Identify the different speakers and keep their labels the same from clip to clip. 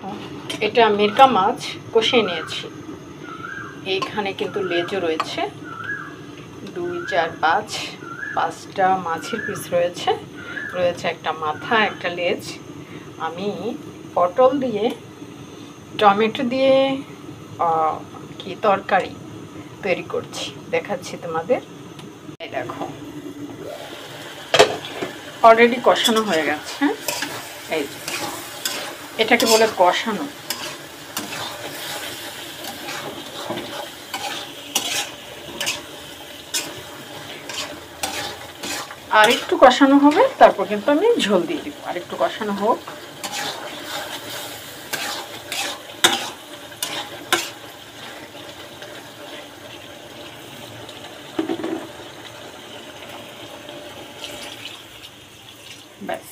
Speaker 1: দেখো, এটা মিরকা মাছ কষিয়ে নিয়েছি। এইখানে কিন্তু লেজও রয়েছে, 2 4 5 5টা মাছের পিস রয়েছে, রয়েছে একটা মাথা, একটা লেজ। আমি পটল দিয়ে টমেটো দিয়ে কি তরকারি তৈরি করছি, দেখাচ্ছি তোমাদের। এই দেখো, অলরেডি কষানো হয়ে গেছে। এই যে এটাকে বলে কষানো। আর একটু কষানো হবে, তারপর কিন্তু আমি ঝোল দিয়ে দিব। আর একটু কষানো হোক। ব্যাস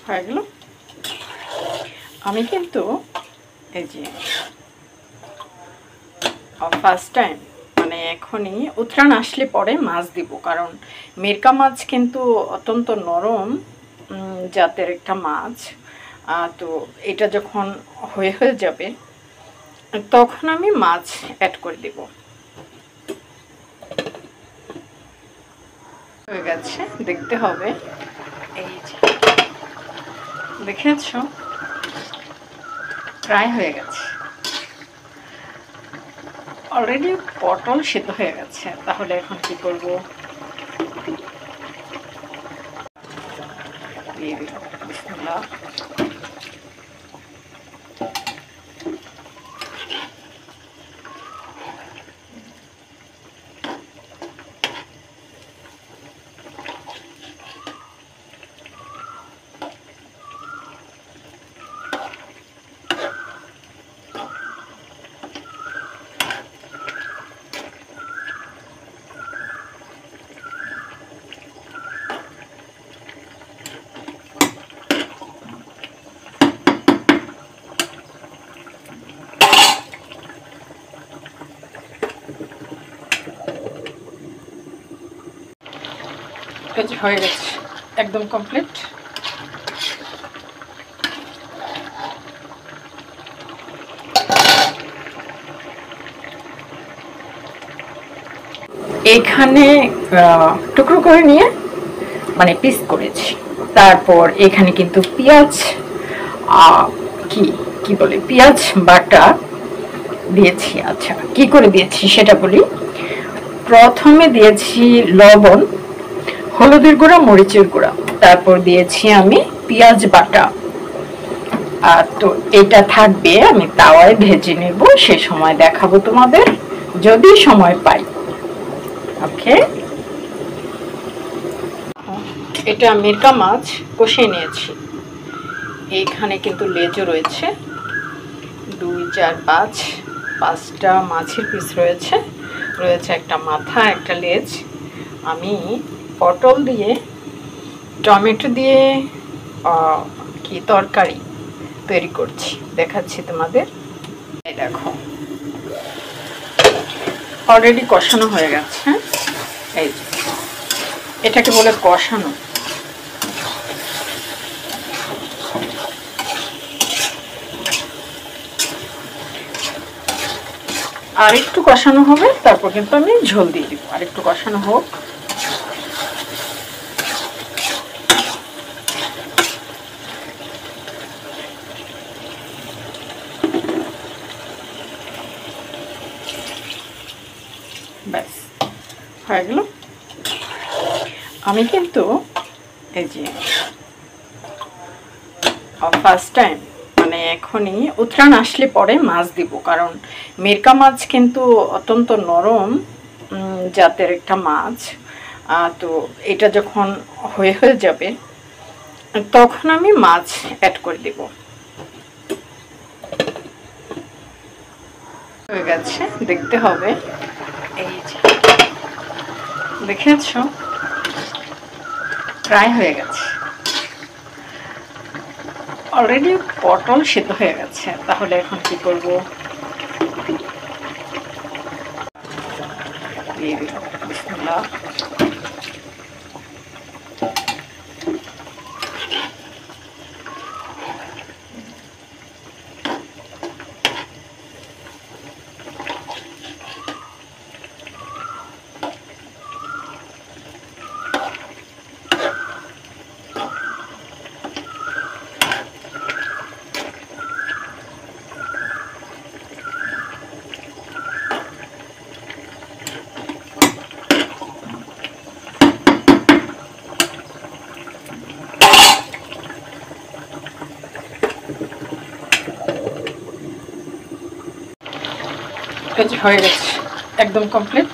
Speaker 1: হয়ে গেল। আমি কিন্তু এই যে ফার্স্ট টাইম, মানে এখনই উতরান আসলে পরে মাছ দিব, কারণ মিরকা মাছ কিন্তু অত্যন্ত নরম জাতের একটা মাছ। তো এটা যখন হয়ে যাবে তখন আমি মাছ অ্যাড করে দেব। হয়ে গেছে, দেখতে হবে। এই যে দেখেছ, প্রায় হয়ে গেছে। অলরেডি পটল সিদ্ধ হয়ে গেছে। তাহলে এখন কি করব, দিয়ে দিল বিসমিল্লাহ। হয়ে গেছে, একদম কমপ্লিট। এখানে টুকরো করে নিয়ে মানে পিস করেছি। তারপর এখানে কিন্তু পেঁয়াজ কি কি বলে পেঁয়াজ বাটা দিয়েছি। আচ্ছা, কি করে দিয়েছি সেটা বলি। প্রথমে দিয়েছি লবণ, হলুদের গুঁড়া, মরিচের গুঁড়া, তারপর দিয়েছি আমি পেঁয়াজ বাটা। তো এটা থাকবে, আমি তাওয়ায় ভেজে নেব, সে সময় দেখাবো তোমাদের যদি সময় পাই। ওকে, এটা মিরকা মাছ কষিয়ে নিয়েছি। এইখানে কিন্তু লেজও রয়েছে, 2 4 5 5টা মাছের পিস রয়েছে, রয়েছে একটা মাথা, একটা লেজ। আমি পটল দিয়ে টমেটো দিয়ে কি তরকারি তৈরি করছি, দেখাচ্ছি তোমাদের। এই দেখো, অলরেডি কষানো হয়ে গেছে। এই যে এটাকে বলে কষানো। আর একটু কষানো হবে, তারপর কিন্তু আমি ঝোল দিয়ে দিব। আর একটু কষানো হোক। ব্যাস হয়ে গেল। আমি কিন্তু এই যে ফার্স্ট টাইম, মানে এখনই উতরান আসলে পরে মাছ দিব, কারণ মিরকা মাছ কিন্তু অত্যন্ত নরম জাতের একটা মাছ। তো এটা যখন হয়ে যাবে তখন আমি মাছ অ্যাড করে দেব। হয়ে গেছে, দেখতে হবে। এই যে দেখেছ, প্রায় হয়ে গেছে। অলরেডি পটল সিদ্ধ হয়ে গেছে। তাহলে এখন কি করব, দিয়ে দিল বিসমিল্লাহ। এই যে হয়ে গেছে, একদম কমপ্লিট।